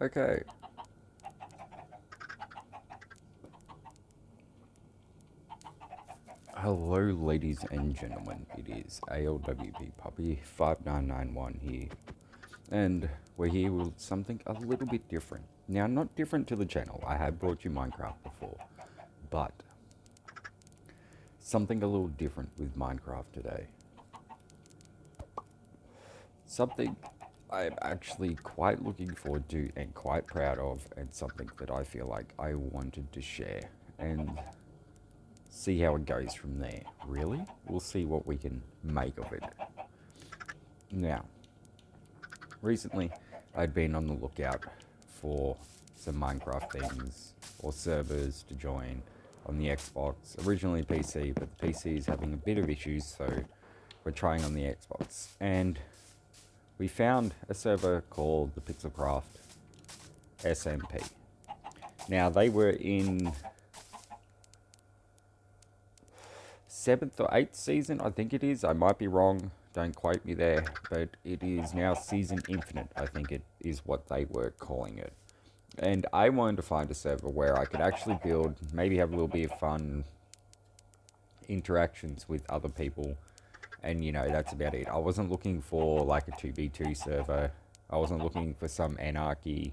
Okay. Hello, ladies and gentlemen. It is ALWP Puppy 5991 here. And we're here with something a little bit different. Now, not different to the channel. I have brought you Minecraft before. But something a little different with Minecraft today. Something I'm actually quite looking forward to and quite proud of, and something that I feel like I wanted to share and see how it goes from there. Really? We'll see what we can make of it. Now, recently I'd been on the lookout for some Minecraft things or servers to join on the Xbox. Originally PC, but the PC is having a bit of issues, so we're trying on the Xbox. And we found a server called the Pixelcraft SMP. Now, they were in 7th or 8th season, I think it is. I might be wrong, don't quote me there, but it is now Season Infinite, I think it is what they were calling it. And I wanted to find a server where I could actually build, maybe have a little bit of fun interactions with other people, and you know, that's about it. I wasn't looking for like a 2v2 server. I wasn't looking for some anarchy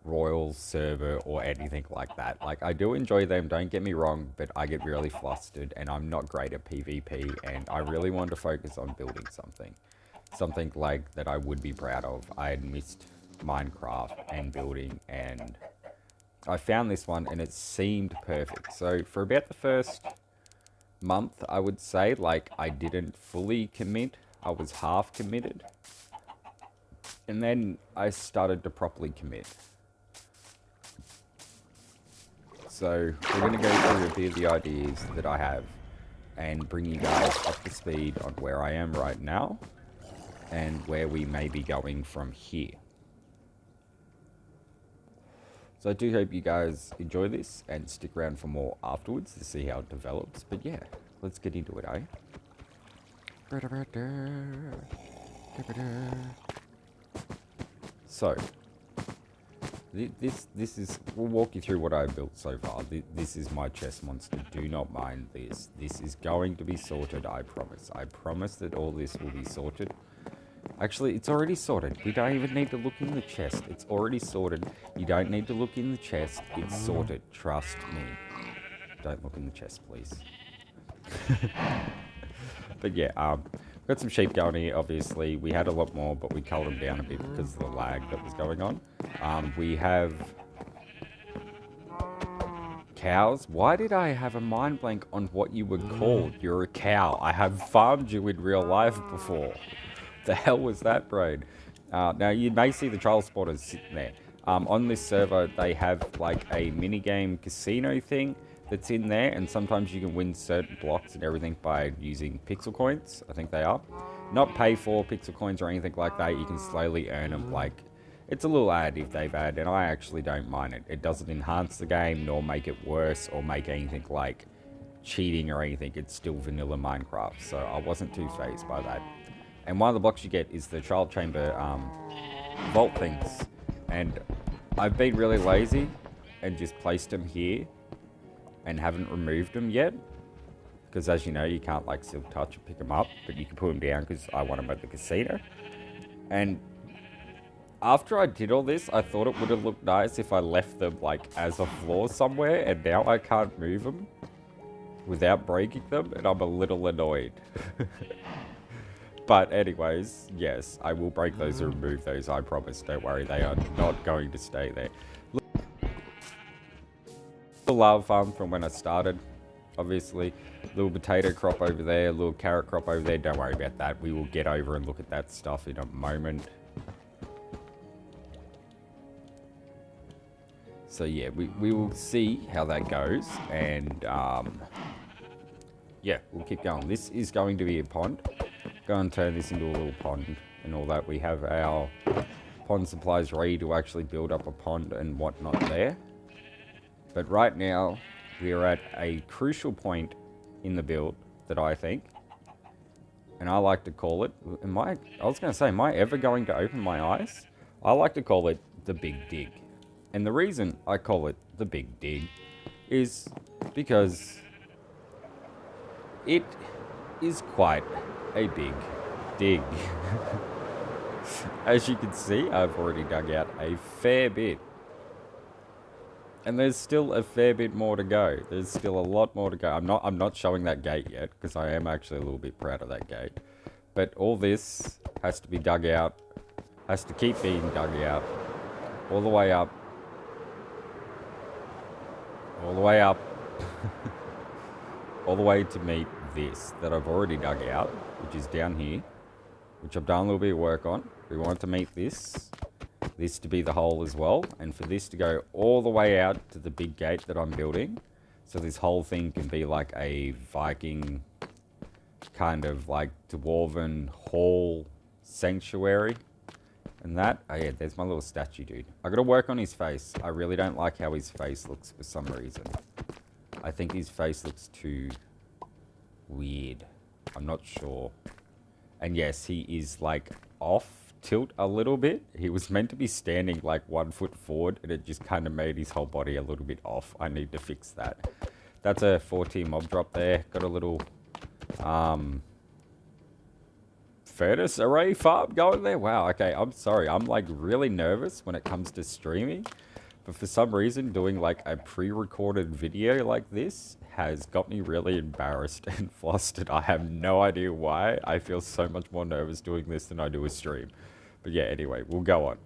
royal server or anything like that. Like, I do enjoy them, don't get me wrong, but I get really flustered and I'm not great at PvP, and I really wanted to focus on building something like that I would be proud of. I had missed Minecraft and building, and I found this one and it seemed perfect. So for about the first month, I would say, like, I didn't fully commit. I was half committed, and then I started to properly commit. So we're going to go through a bit of the ideas that I have and bring you guys up to speed on where I am right now and where we may be going from here. So I do hope you guys enjoy this and stick around for more afterwards to see how it develops. But yeah, let's get into it, eh? So, this is, we'll walk you through what I've built so far. This is my chest monster. Do not mind this. This is going to be sorted, I promise. I promise that all this will be sorted. Actually, it's already sorted. We don't even need to look in the chest. It's already sorted. You don't need to look in the chest. It's sorted. Trust me. Don't look in the chest, please. But yeah, got some sheep going here, obviously. We had a lot more, but we culled them down a bit because of the lag that was going on. We have cows. Why did I have a mind blank on what you were called? You're a cow. I have farmed you in real life before. The hell was that, brain? Now, you may see the trial spotters sitting there. On this server, they have like a minigame casino thing that's in there, and sometimes you can win certain blocks and everything by using pixel coins, I think they are. Not pay for pixel coins or anything like that, you can slowly earn them. Like, it's a little additive they've added, and I actually don't mind it. It doesn't enhance the game, nor make it worse, or make anything like cheating or anything. It's still vanilla Minecraft, so I wasn't too fazed by that. And one of the blocks you get is the trial chamber vault things. And I've been really lazy and just placed them here and haven't removed them yet. Because as you know, you can't like silk touch or pick them up, but you can put them down because I want them at the casino. And after I did all this, I thought it would have looked nice if I left them like as a floor somewhere, and now I can't move them without breaking them, and I'm a little annoyed. But anyways, yes, I will break those and remove those, I promise. Don't worry, they are not going to stay there. Little lava farm from when I started, obviously. Little potato crop over there, little carrot crop over there. Don't worry about that. We will get over and look at that stuff in a moment. So yeah, we will see how that goes. And yeah, we'll keep going. This is going to be a pond. Go and turn this into a little pond and all that. We have our pond supplies ready to actually build up a pond and whatnot there. But right now, we are at a crucial point in the build that I think, and I like to call it, I was going to say, am I ever going to open my eyes? I like to call it the Big Dig. And the reason I call it the Big Dig is because it is quite a big dig. As you can see, I've already dug out a fair bit. And there's still a fair bit more to go. There's still a lot more to go. I'm not showing that gate yet, because I am actually a little bit proud of that gate. But all this has to be dug out, has to keep being dug out, all the way up, all the way up, all the way to meet this that I've already dug out, which is down here, which I've done a little bit of work on. We want to meet this to be the hole as well, and for this to go all the way out to the big gate that I'm building, so this whole thing can be like a Viking kind of like dwarven hall sanctuary. And that, oh yeah, there's my little statue dude. I gotta work on his face. I really don't like how his face looks for some reason. I think his face looks too weird. I'm not sure. And yes, he is like off tilt a little bit. He was meant to be standing like 1 foot forward, and it just kind of made his whole body a little bit off. I need to fix that. That's a 4-tier mob drop there. Got a little furnace array farm going there. Wow, okay, I'm sorry. I'm like really nervous when it comes to streaming. But for some reason, doing like a pre-recorded video like this has got me really embarrassed and flustered. I have no idea why. I feel so much more nervous doing this than I do a stream. But yeah, anyway, we'll go on.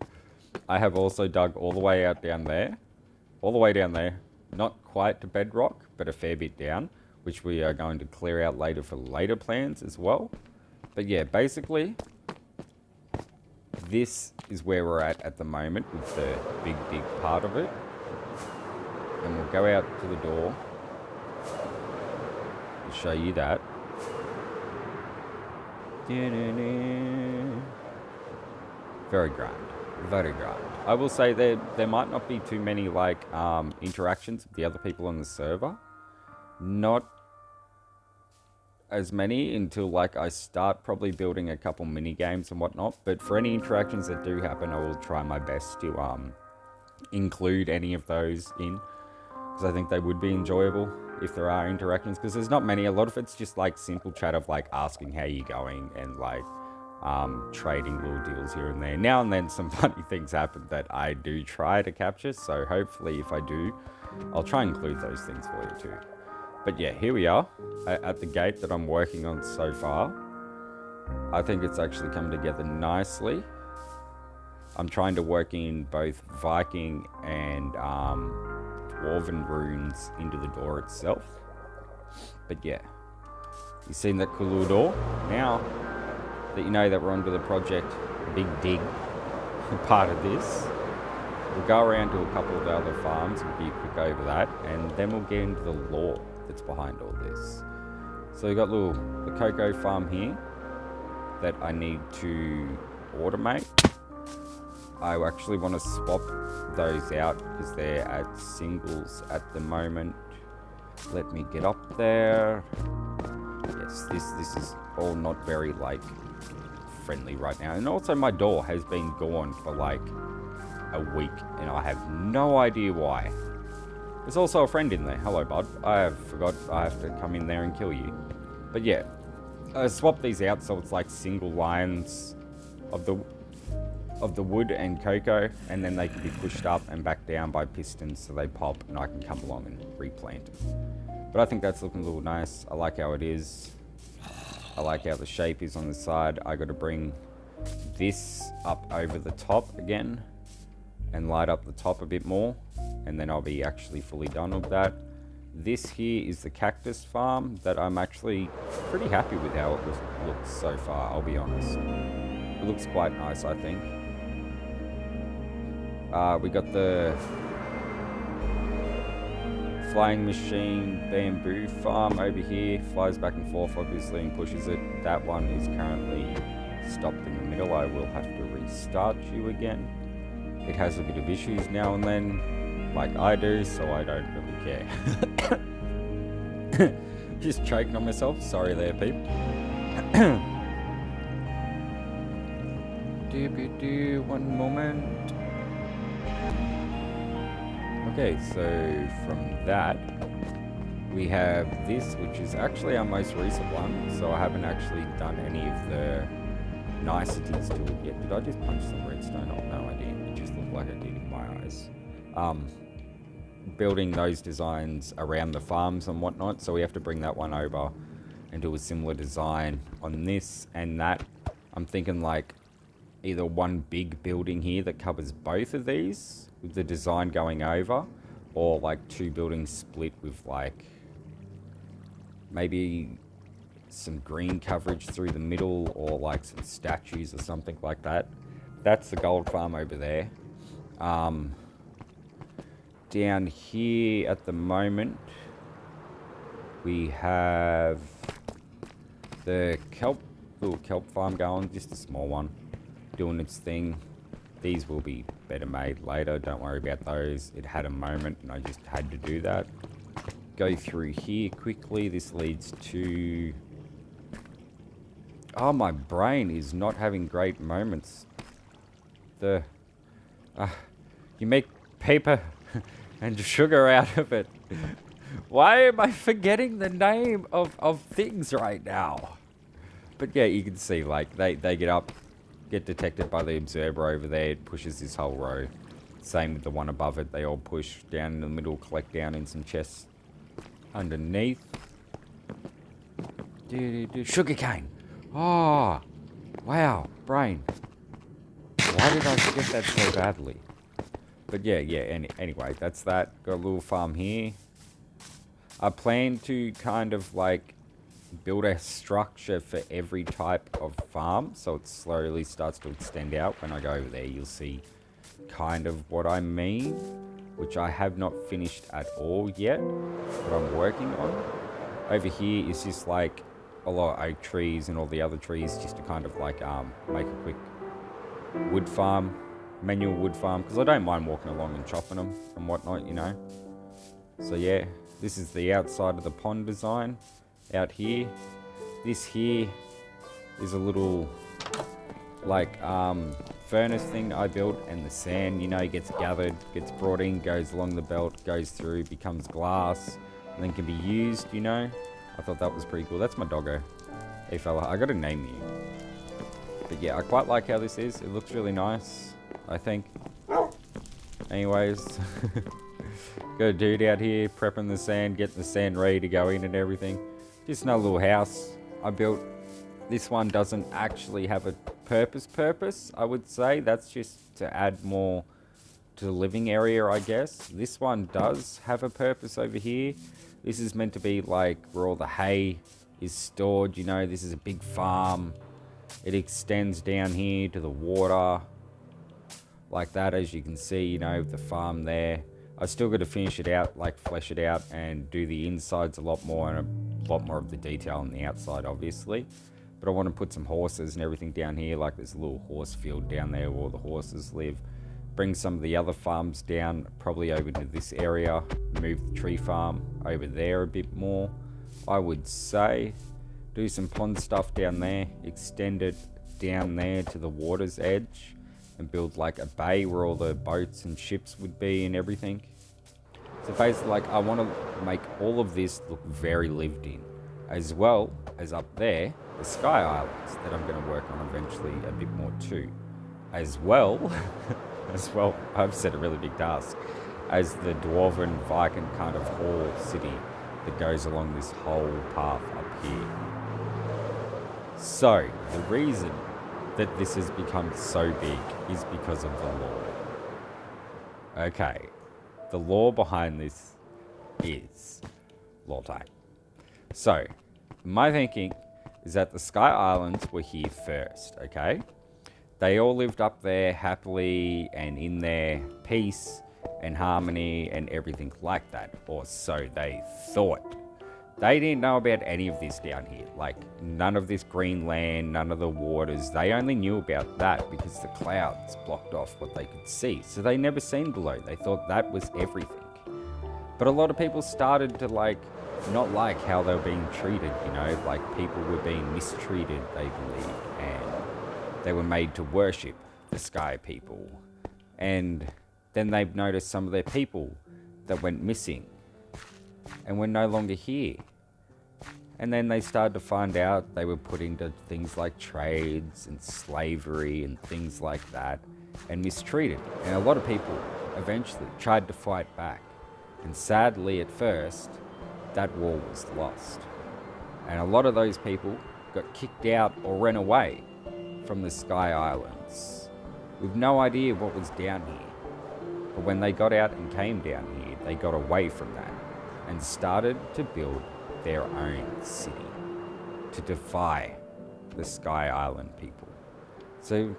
I have also dug all the way out down there. All the way down there. Not quite to bedrock, but a fair bit down, which we are going to clear out later for later plans as well. But yeah, basically, this is where we're at the moment with the big part of it. And we'll go out to the door to show you that. Very grand. Very grand. I will say there might not be too many like interactions with the other people on the server. Not as many until like I start probably building a couple mini games and whatnot. But for any interactions that do happen, I will try my best to include any of those in, because I think they would be enjoyable if there are interactions, because there's not many. A lot of it's just like simple chat of like asking how you're going and like trading little deals here and there. Now and then some funny things happen that I do try to capture, so hopefully if I do, I'll try and include those things for you too. But yeah, here we are at the gate that I'm working on so far. I think it's actually come together nicely. I'm trying to work in both Viking and Dwarven runes into the door itself. But yeah, you've seen that cool little door. Now that you know that we're onto the project Big Dig part of this, we'll go around to a couple of the other farms and be quick over that, and then we'll get into the lore that's behind all this. So we've got the cocoa farm here that I need to automate. I actually want to swap those out because they're at singles at the moment. Let me get up there. Yes, this is all not very like friendly right now. And also my door has been gone for like a week and I have no idea why. There's also a friend in there. Hello, bud. I forgot I have to come in there and kill you. But yeah, I swapped these out so it's like single lines of the wood and cocoa, and then they can be pushed up and back down by pistons so they pop and I can come along and replant them. But I think that's looking a little nice. I like how it is. I like how the shape is on the side. I got to bring this up over the top again and light up the top a bit more, and then I'll be actually fully done with that. This here is the cactus farm that I'm actually pretty happy with how it looks so far, I'll be honest. It looks quite nice, I think. We got the flying machine bamboo farm over here. Flies back and forth, obviously, and pushes it. That one is currently stopped in the middle. I will have to restart you again. It has a bit of issues now and then, like I do, so I don't really care. Just choking on myself. Sorry there, peep. One moment. Okay, so from that, we have this, which is actually our most recent one. So I haven't actually done any of the niceties to it yet. Did I just punch some redstone? Oh, no, I didn't. It just looked like I did in my eyes. Building those designs around the farms and whatnot. So we have to bring that one over and do a similar design on this and that. I'm thinking like either one big building here that covers both of these with the design going over, or like two buildings split with like maybe some green coverage through the middle, or like some statues or something like that. That's the gold farm over there. Down here at the moment, we have the little kelp farm going, just a small one, doing its thing. These will be better made later, don't worry about those. It had a moment and I just had to do that. Go through here quickly. This leads to... Oh, my brain is not having great moments. You make paper and sugar out of it. Why am I forgetting the name of things right now? But yeah, you can see, like, they get up, get detected by the observer over there. It pushes this whole row. Same with the one above it. They all push down in the middle, collect down in some chests underneath. Sugarcane. Oh, wow, brain. Why did I forget that so badly? But yeah, anyway, that's that. Got a little farm here. I plan to kind of like build a structure for every type of farm, so it slowly starts to extend out. When I go over there, you'll see kind of what I mean, which I have not finished at all yet, but I'm working on. Over here is just like a lot of oak trees and all the other trees, just to kind of like make a quick wood farm, manual wood farm, because I don't mind walking along and chopping them and whatnot, you know. So yeah, this is the outside of the pond design out here. This here is a little like furnace thing I built, and the sand, you know, gets gathered, gets brought in, goes along the belt, goes through, becomes glass, and then can be used, you know. I thought that was pretty cool. That's my doggo. Hey fella, I gotta name you. But yeah, I quite like how this is. It looks really nice, I think. Anyways, got a dude out here prepping the sand, getting the sand ready to go in and everything. Just another little house I built. This one doesn't actually have a purpose, I would say. That's just to add more to the living area, I guess. This one does have a purpose over here. This is meant to be like where all the hay is stored, you know. This is a big farm. It extends down here to the water like that, as you can see, you know, the farm there. I still got to finish it out, like flesh it out and do the insides a lot more, and a lot more of the detail on the outside, obviously. But I want to put some horses and everything down here, like there's a little horse field down there where all the horses live. Bring some of the other farms down, probably over to this area. Move the tree farm over there a bit more, I would say. Do some pond stuff down there, extend it down there to the water's edge, and build like a bay where all the boats and ships would be and everything. So basically, like, I want to make all of this look very lived in, as well as up there, the Sky Islands that I'm going to work on eventually a bit more too. As well, I've set a really big task, as the Dwarven Viking kind of hall city that goes along this whole path up here. So, the reason that this has become so big is because of the lore. Okay, the lore behind this is lore time. So, my thinking is that the Sky Islands were here first, okay? They all lived up there happily and in their peace and harmony and everything like that, or so they thought. They didn't know about any of this down here, like none of this green land, none of the waters. They only knew about that because the clouds blocked off what they could see. So they never seen below. They thought that was everything. But a lot of people started to not like how they were being treated, you know, like people were being mistreated, they believed, and they were made to worship the sky people. And then they've noticed some of their people that went missing and were no longer here. And then they started to find out they were put into things like trades and slavery and things like that and mistreated. And a lot of people eventually tried to fight back. And sadly, at first, that war was lost. And a lot of those people got kicked out or ran away from the Sky Islands with no idea what was down here. But when they got out and came down here, they got away from that and started to build their own city to defy the Sky Island people. So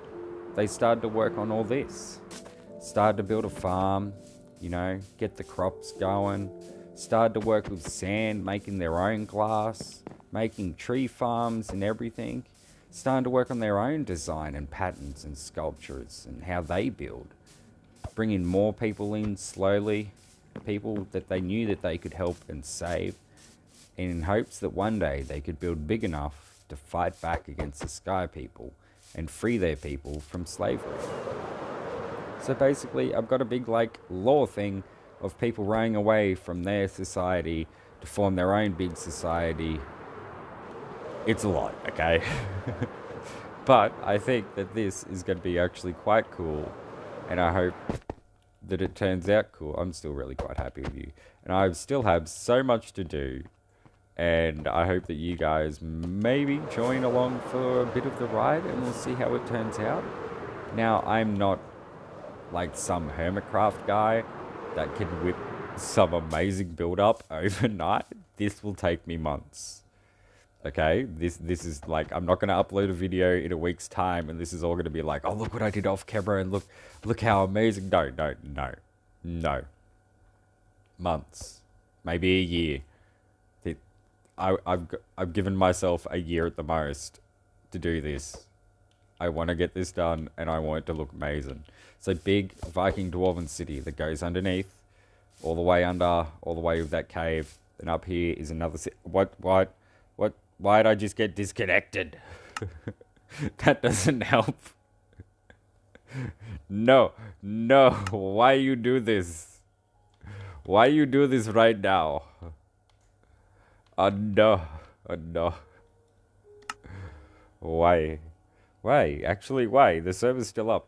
they started to work on all this. Started to build a farm, you know, get the crops going. Started to work with sand, making their own glass, making tree farms and everything. Starting to work on their own design and patterns and sculptures and how they build. Bringing more people in slowly, people that they knew that they could help and save, in hopes that one day they could build big enough to fight back against the Sky people and free their people from slavery. So basically, I've got a big law thing of people running away from their society to form their own big society. It's a lot, okay? But I think that this is going to be actually quite cool, and I hope that it turns out cool. I'm still really quite happy with you, and I still have so much to do. And I hope that you guys maybe join along for a bit of the ride, and we'll see how it turns out. Now, I'm not like some Hermitcraft guy that can whip some amazing build-up overnight. This will take me months. Okay? This is like, I'm not going to upload a video in a week's time, and this is all going to be like, oh, look what I did off camera, and look how amazing. No. Months. Maybe a year. I've given myself a year at the most to do this. I want to get this done, and I want it to look amazing. So big Viking dwarven city that goes underneath, all the way under, all the way with that cave. And up here is another city. What? Why'd I just get disconnected? That doesn't help. No. Why you do this? Why you do this right now? No. Why? Actually, why? The server's still up.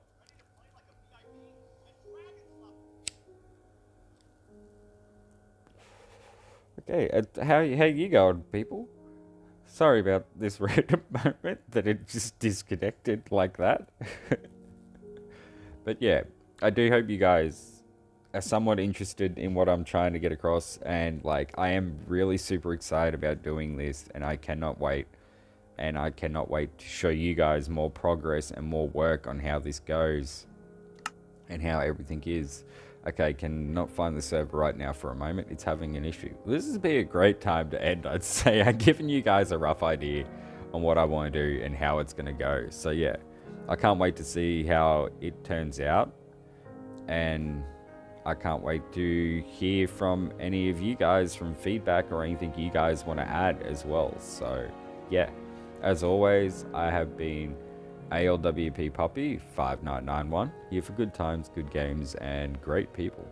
Okay, how you going, people? Sorry about this random moment that it just disconnected like that. But yeah, I do hope you guys are somewhat interested in what I'm trying to get across, and like I am really super excited about doing this, and I cannot wait. And I cannot wait to show you guys more progress and more work on how this goes and how everything is. Okay, cannot find the server right now for a moment. It's having an issue. This would be a great time to end, I'd say. I've given you guys a rough idea on what I want to do and how it's going to go. So yeah, I can't wait to see how it turns out. And I can't wait to hear from any of you guys from feedback or anything you guys want to add as well. So yeah, as always, I have been ALWP Poppy 5991, here for good times, good games, and great people.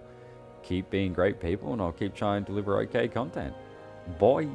Keep being great people, and I'll keep trying to deliver okay content. Bye.